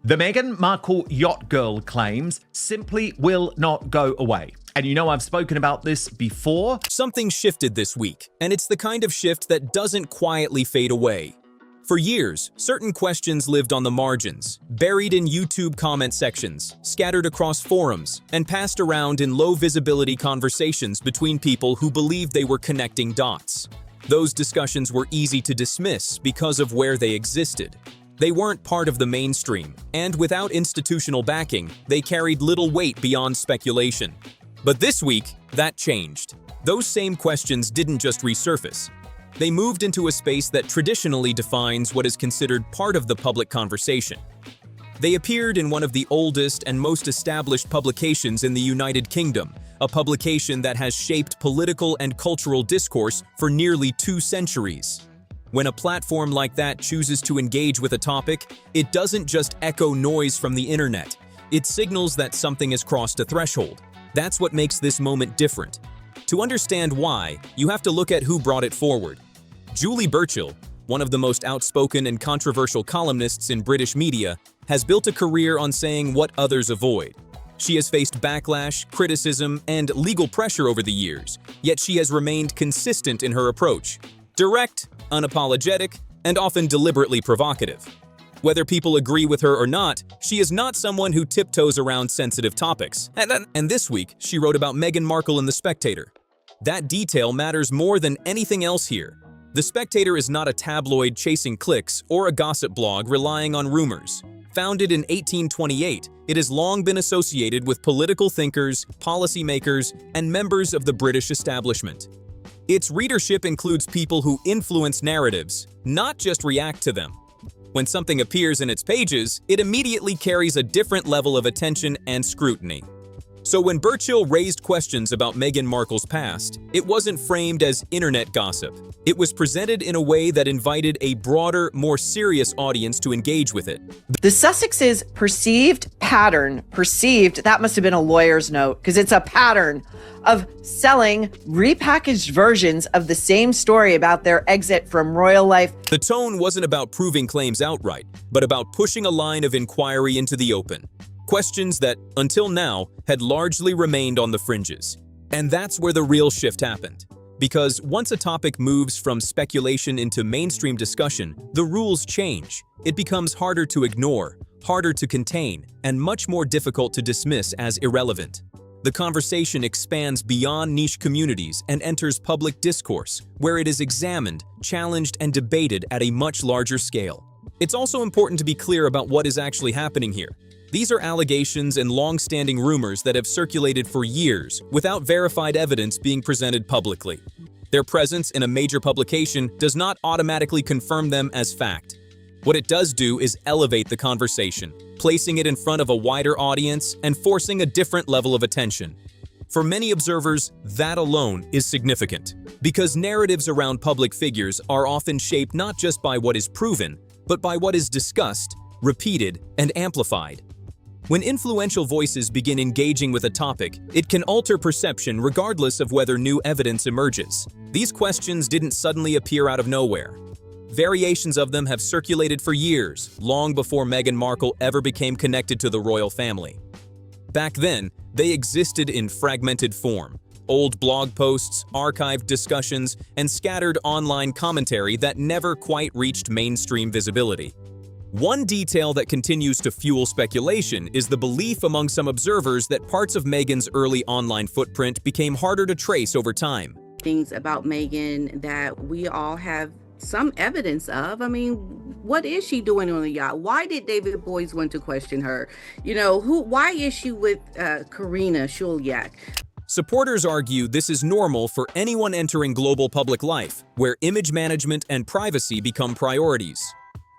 The Meghan Markle yacht girl claims simply will not go away. And you know I've spoken about this before. Something shifted this week, and it's the kind of shift that doesn't quietly fade away. For years, certain questions lived on the margins, buried in YouTube comment sections, scattered across forums, and passed around in low-visibility conversations between people who believed they were connecting dots. Those discussions were easy to dismiss because of where they existed. They weren't part of the mainstream, and without institutional backing, they carried little weight beyond speculation. But this week, that changed. Those same questions didn't just resurface. They moved into a space that traditionally defines what is considered part of the public conversation. They appeared in one of the oldest and most established publications in the United Kingdom, a publication that has shaped political and cultural discourse for nearly 2 centuries. When a platform like that chooses to engage with a topic, it doesn't just echo noise from the internet. It signals that something has crossed a threshold. That's what makes this moment different. To understand why, you have to look at who brought it forward. Julie Burchill, one of the most outspoken and controversial columnists in British media, has built a career on saying what others avoid. She has faced backlash, criticism, and legal pressure over the years, yet she has remained consistent in her approach. Direct, unapologetic, and often deliberately provocative. Whether people agree with her or not, she is not someone who tiptoes around sensitive topics. And this week, she wrote about Meghan Markle in The Spectator. That detail matters more than anything else here. The Spectator is not a tabloid chasing clicks or a gossip blog relying on rumors. Founded in 1828, it has long been associated with political thinkers, policymakers, and members of the British establishment. Its readership includes people who influence narratives, not just react to them. When something appears in its pages, it immediately carries a different level of attention and scrutiny. So when Burchill raised questions about Meghan Markle's past, it wasn't framed as internet gossip. It was presented in a way that invited a broader, more serious audience to engage with it. The Sussex's perceived pattern, that must have been a lawyer's note, because it's a pattern of selling repackaged versions of the same story about their exit from royal life. The tone wasn't about proving claims outright, but about pushing a line of inquiry into the open. Questions that, until now, had largely remained on the fringes. And that's where the real shift happened. Because once a topic moves from speculation into mainstream discussion, the rules change. It becomes harder to ignore, harder to contain, and much more difficult to dismiss as irrelevant. The conversation expands beyond niche communities and enters public discourse, where it is examined, challenged, and debated at a much larger scale. It's also important to be clear about what is actually happening here. These are allegations and long-standing rumors that have circulated for years without verified evidence being presented publicly. Their presence in a major publication does not automatically confirm them as fact. What it does do is elevate the conversation, placing it in front of a wider audience and forcing a different level of attention. For many observers, that alone is significant, because narratives around public figures are often shaped not just by what is proven, but by what is discussed, repeated, and amplified. When influential voices begin engaging with a topic, it can alter perception regardless of whether new evidence emerges. These questions didn't suddenly appear out of nowhere. Variations of them have circulated for years, long before Meghan Markle ever became connected to the royal family. Back then, they existed in fragmented form. Old blog posts, archived discussions, and scattered online commentary that never quite reached mainstream visibility. One detail that continues to fuel speculation is the belief among some observers that parts of Meghan's early online footprint became harder to trace over time. Things about Meghan that we all have some evidence of. I mean, what is she doing on the yacht? Why did David Boies want to question her? Why is she with Karina Shuliak? Supporters argue this is normal for anyone entering global public life, where image management and privacy become priorities.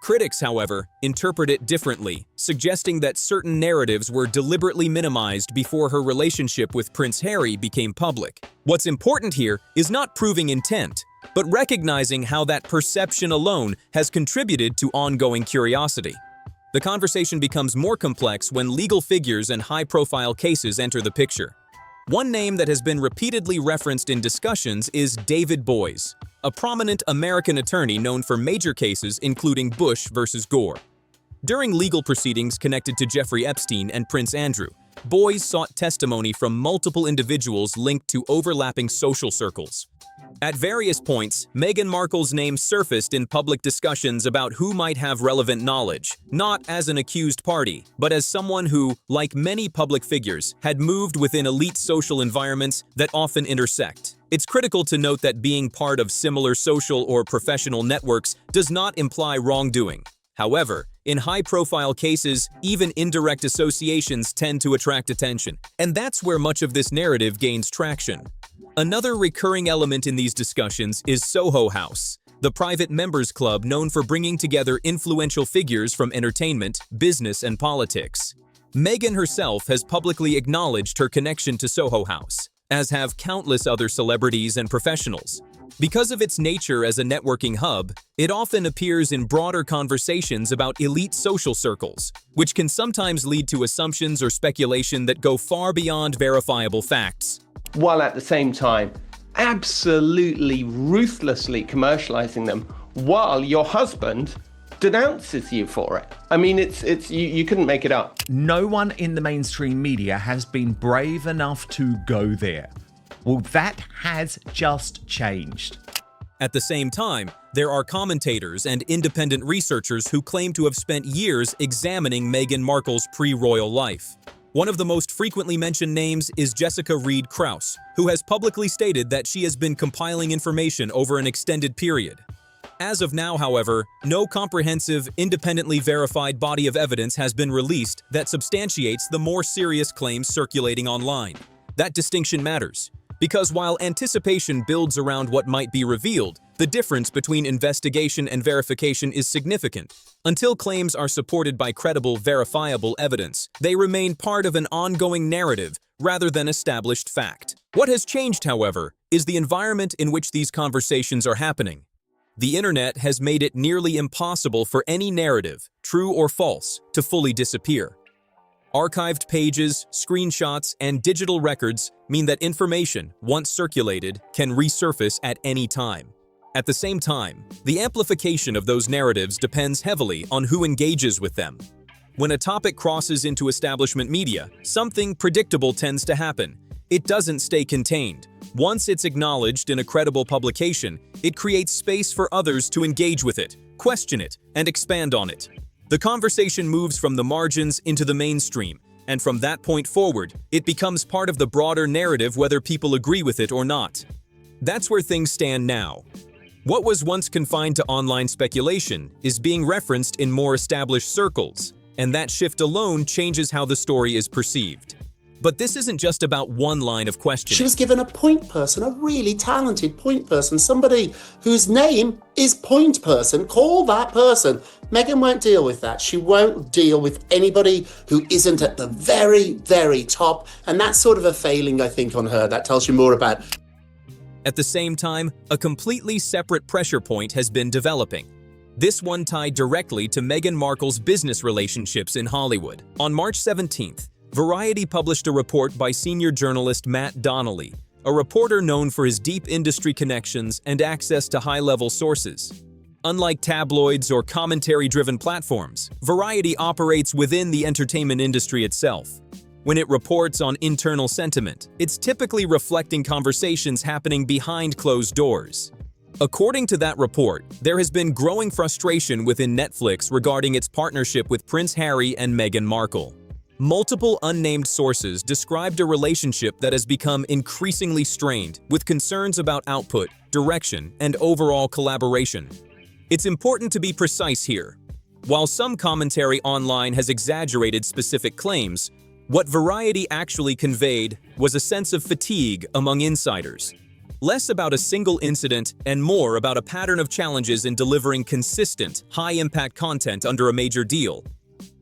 Critics, however, interpret it differently, suggesting that certain narratives were deliberately minimized before her relationship with Prince Harry became public. What's important here is not proving intent, but recognizing how that perception alone has contributed to ongoing curiosity. The conversation becomes more complex when legal figures and high-profile cases enter the picture. One name that has been repeatedly referenced in discussions is David Boies, a prominent American attorney known for major cases including Bush versus Gore. During legal proceedings connected to Jeffrey Epstein and Prince Andrew, boys sought testimony from multiple individuals linked to overlapping social circles. At various points, Meghan Markle's name surfaced in public discussions about who might have relevant knowledge, not as an accused party, but as someone who, like many public figures, had moved within elite social environments that often intersect. It's critical to note that being part of similar social or professional networks does not imply wrongdoing. However, in high-profile cases, even indirect associations tend to attract attention, and that's where much of this narrative gains traction. Another recurring element in these discussions is Soho House, the private members club known for bringing together influential figures from entertainment, business, and politics. Meghan herself has publicly acknowledged her connection to Soho House, as have countless other celebrities and professionals. Because of its nature as a networking hub, it often appears in broader conversations about elite social circles, which can sometimes lead to assumptions or speculation that go far beyond verifiable facts. While at the same time, absolutely ruthlessly commercializing them while your husband denounces you for it. I mean, you couldn't make it up. No one in the mainstream media has been brave enough to go there. Well, that has just changed. At the same time, there are commentators and independent researchers who claim to have spent years examining Meghan Markle's pre-royal life. One of the most frequently mentioned names is Jessica Reed Krause, who has publicly stated that she has been compiling information over an extended period. As of now, however, no comprehensive, independently verified body of evidence has been released that substantiates the more serious claims circulating online. That distinction matters, because while anticipation builds around what might be revealed, the difference between investigation and verification is significant. Until claims are supported by credible, verifiable evidence, they remain part of an ongoing narrative rather than established fact. What has changed, however, is the environment in which these conversations are happening. The internet has made it nearly impossible for any narrative, true or false, to fully disappear. Archived pages, screenshots, and digital records mean that information, once circulated, can resurface at any time. At the same time, the amplification of those narratives depends heavily on who engages with them. When a topic crosses into establishment media, something predictable tends to happen. It doesn't stay contained. Once it's acknowledged in a credible publication, it creates space for others to engage with it, question it, and expand on it. The conversation moves from the margins into the mainstream, and from that point forward, it becomes part of the broader narrative whether people agree with it or not. That's where things stand now. What was once confined to online speculation is being referenced in more established circles, and that shift alone changes how the story is perceived. But this isn't just about one line of questioning. She was given a point person, a really talented point person, somebody whose name is point person. Call that person. Meghan won't deal with that. She won't deal with anybody who isn't at the very, very top. And that's sort of a failing, I think, on her. That tells you more about. At the same time, a completely separate pressure point has been developing. This one tied directly to Meghan Markle's business relationships in Hollywood. On March 17th, Variety published a report by senior journalist Matt Donnelly, a reporter known for his deep industry connections and access to high-level sources. Unlike tabloids or commentary-driven platforms, Variety operates within the entertainment industry itself. When it reports on internal sentiment, it's typically reflecting conversations happening behind closed doors. According to that report, there has been growing frustration within Netflix regarding its partnership with Prince Harry and Meghan Markle. Multiple unnamed sources described a relationship that has become increasingly strained, with concerns about output, direction, and overall collaboration. It's important to be precise here. While some commentary online has exaggerated specific claims, what Variety actually conveyed was a sense of fatigue among insiders. Less about a single incident and more about a pattern of challenges in delivering consistent, high-impact content under a major deal.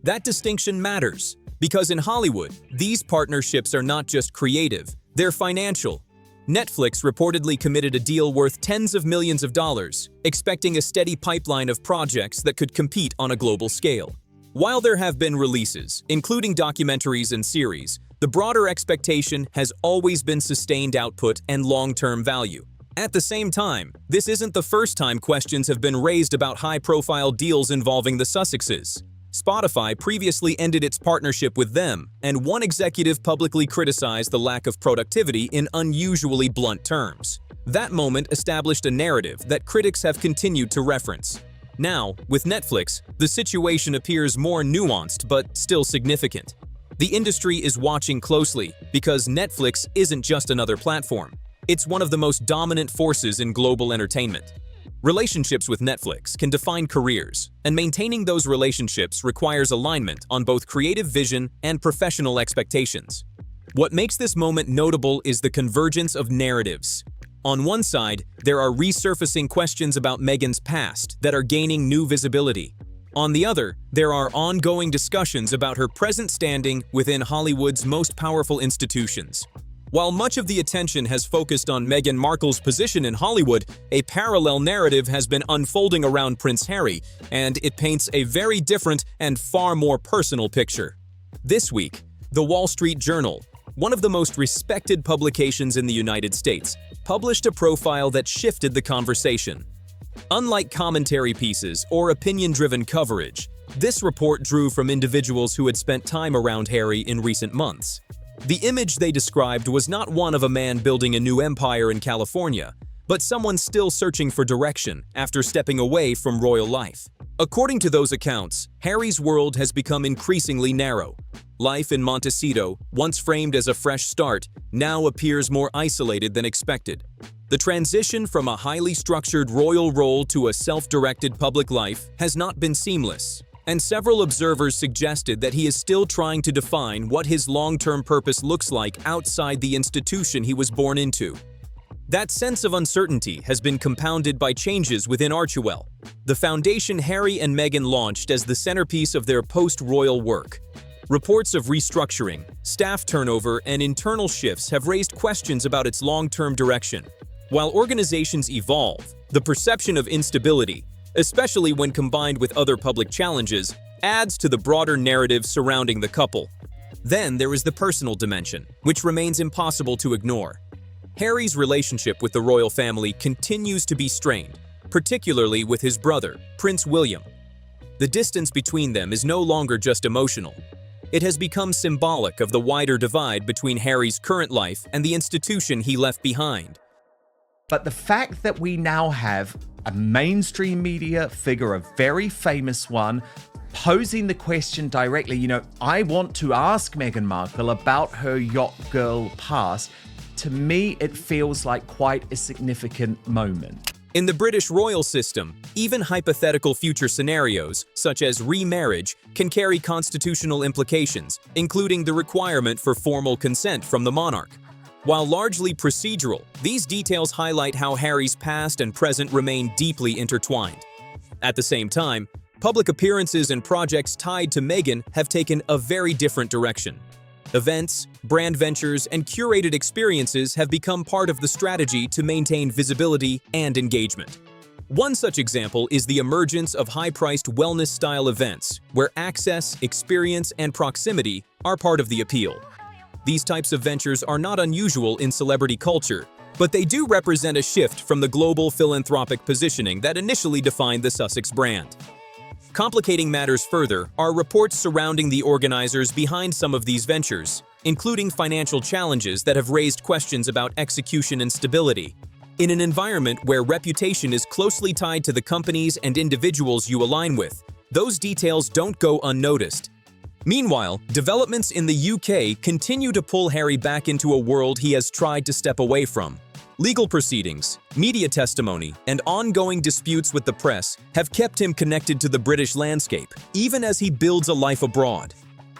That distinction matters, because in Hollywood, these partnerships are not just creative, they're financial. Netflix reportedly committed a deal worth tens of millions of dollars, expecting a steady pipeline of projects that could compete on a global scale. While there have been releases, including documentaries and series, the broader expectation has always been sustained output and long-term value. At the same time, this isn't the first time questions have been raised about high-profile deals involving the Sussexes. Spotify previously ended its partnership with them, and one executive publicly criticized the lack of productivity in unusually blunt terms. That moment established a narrative that critics have continued to reference. Now, with Netflix, the situation appears more nuanced but still significant. The industry is watching closely because Netflix isn't just another platform. It's one of the most dominant forces in global entertainment. Relationships with Netflix can define careers, and maintaining those relationships requires alignment on both creative vision and professional expectations. What makes this moment notable is the convergence of narratives. On one side, there are resurfacing questions about Meghan's past that are gaining new visibility. On the other, there are ongoing discussions about her present standing within Hollywood's most powerful institutions. While much of the attention has focused on Meghan Markle's position in Hollywood, a parallel narrative has been unfolding around Prince Harry, and it paints a very different and far more personal picture. This week, The Wall Street Journal, one of the most respected publications in the United States, published a profile that shifted the conversation. Unlike commentary pieces or opinion-driven coverage, this report drew from individuals who had spent time around Harry in recent months. The image they described was not one of a man building a new empire in California, but someone still searching for direction after stepping away from royal life. According to those accounts, Harry's world has become increasingly narrow. Life in Montecito, once framed as a fresh start, now appears more isolated than expected. The transition from a highly structured royal role to a self-directed public life has not been seamless, and several observers suggested that he is still trying to define what his long-term purpose looks like outside the institution he was born into. That sense of uncertainty has been compounded by changes within Archewell, the foundation Harry and Meghan launched as the centerpiece of their post-royal work. Reports of restructuring, staff turnover, and internal shifts have raised questions about its long-term direction. While organizations evolve, the perception of instability, especially when combined with other public challenges, adds to the broader narrative surrounding the couple. Then there is the personal dimension, which remains impossible to ignore. Harry's relationship with the royal family continues to be strained, particularly with his brother, Prince William. The distance between them is no longer just emotional. It has become symbolic of the wider divide between Harry's current life and the institution he left behind. But the fact that we now have a mainstream media figure, a very famous one, posing the question directly, I want to ask Meghan Markle about her yacht girl past, to me it feels like quite a significant moment. In the British royal system, even hypothetical future scenarios, such as remarriage, can carry constitutional implications, including the requirement for formal consent from the monarch. While largely procedural, these details highlight how Harry's past and present remain deeply intertwined. At the same time, public appearances and projects tied to Meghan have taken a very different direction. Events, brand ventures, and curated experiences have become part of the strategy to maintain visibility and engagement. One such example is the emergence of high-priced wellness-style events, where access, experience, and proximity are part of the appeal. These types of ventures are not unusual in celebrity culture, but they do represent a shift from the global philanthropic positioning that initially defined the Sussex brand. Complicating matters further are reports surrounding the organizers behind some of these ventures, including financial challenges that have raised questions about execution and stability. In an environment where reputation is closely tied to the companies and individuals you align with, those details don't go unnoticed. Meanwhile, developments in the UK continue to pull Harry back into a world he has tried to step away from. Legal proceedings, media testimony, and ongoing disputes with the press have kept him connected to the British landscape, even as he builds a life abroad.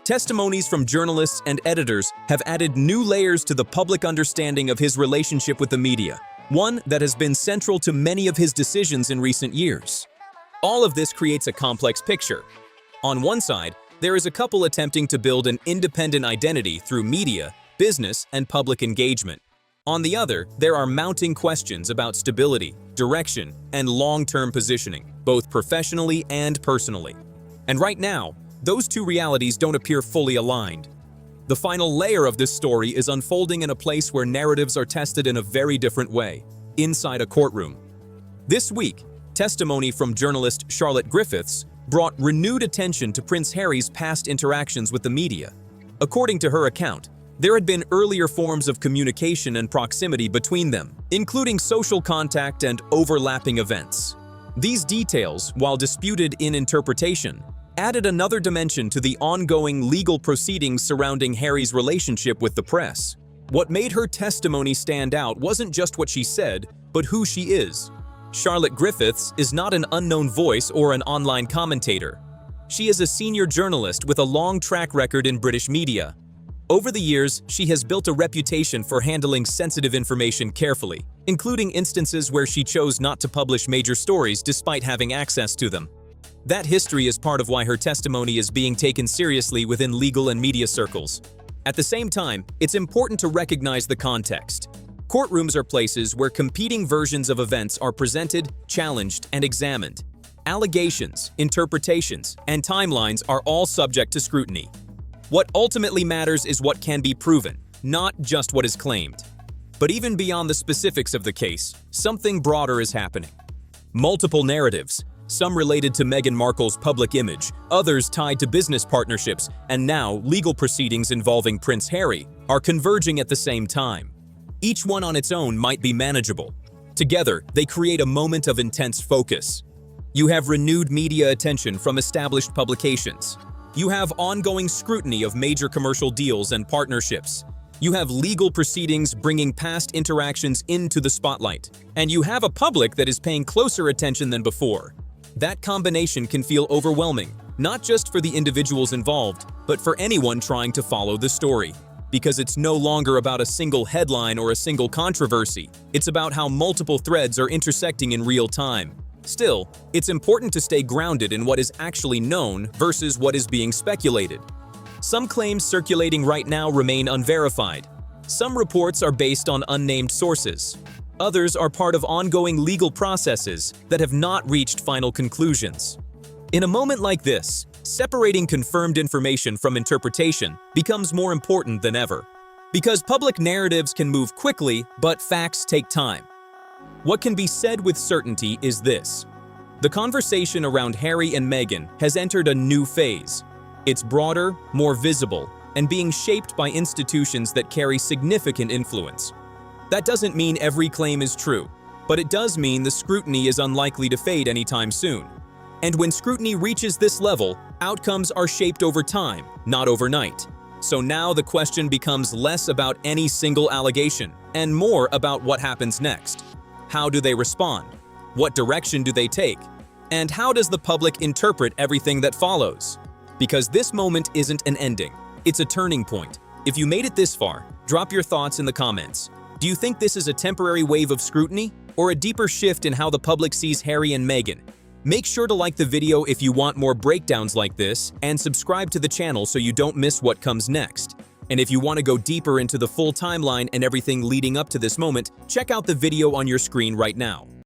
Testimonies from journalists and editors have added new layers to the public understanding of his relationship with the media, one that has been central to many of his decisions in recent years. All of this creates a complex picture. On one side, there is a couple attempting to build an independent identity through media, business, and public engagement. On the other, there are mounting questions about stability, direction, and long-term positioning, both professionally and personally. And right now, those two realities don't appear fully aligned. The final layer of this story is unfolding in a place where narratives are tested in a very different way, inside a courtroom. This week, testimony from journalist Charlotte Griffiths, brought renewed attention to Prince Harry's past interactions with the media. According to her account, there had been earlier forms of communication and proximity between them, including social contact and overlapping events. These details, while disputed in interpretation, added another dimension to the ongoing legal proceedings surrounding Harry's relationship with the press. What made her testimony stand out wasn't just what she said, but who she is. Charlotte Griffiths is not an unknown voice or an online commentator. She is a senior journalist with a long track record in British media. Over the years, she has built a reputation for handling sensitive information carefully, including instances where she chose not to publish major stories despite having access to them. That history is part of why her testimony is being taken seriously within legal and media circles. At the same time, it's important to recognize the context. Courtrooms are places where competing versions of events are presented, challenged, and examined. Allegations, interpretations, and timelines are all subject to scrutiny. What ultimately matters is what can be proven, not just what is claimed. But even beyond the specifics of the case, something broader is happening. Multiple narratives, some related to Meghan Markle's public image, others tied to business partnerships, and now legal proceedings involving Prince Harry, are converging at the same time. Each one on its own might be manageable. Together, they create a moment of intense focus. You have renewed media attention from established publications. You have ongoing scrutiny of major commercial deals and partnerships. You have legal proceedings bringing past interactions into the spotlight. And you have a public that is paying closer attention than before. That combination can feel overwhelming, not just for the individuals involved, but for anyone trying to follow the story. Because it's no longer about a single headline or a single controversy. It's about how multiple threads are intersecting in real time. Still, it's important to stay grounded in what is actually known versus what is being speculated. Some claims circulating right now remain unverified. Some reports are based on unnamed sources. Others are part of ongoing legal processes that have not reached final conclusions. In a moment like this, separating confirmed information from interpretation becomes more important than ever. Because public narratives can move quickly, but facts take time. What can be said with certainty is this: the conversation around Harry and Meghan has entered a new phase. It's broader, more visible, and being shaped by institutions that carry significant influence. That doesn't mean every claim is true, but it does mean the scrutiny is unlikely to fade anytime soon. And when scrutiny reaches this level, outcomes are shaped over time, not overnight. So now the question becomes less about any single allegation and more about what happens next. How do they respond? What direction do they take? And how does the public interpret everything that follows? Because this moment isn't an ending, it's a turning point. If you made it this far, drop your thoughts in the comments. Do you think this is a temporary wave of scrutiny or a deeper shift in how the public sees Harry and Meghan? Make sure to like the video if you want more breakdowns like this and subscribe to the channel so you don't miss what comes next. And if you want to go deeper into the full timeline and everything leading up to this moment, check out the video on your screen right now.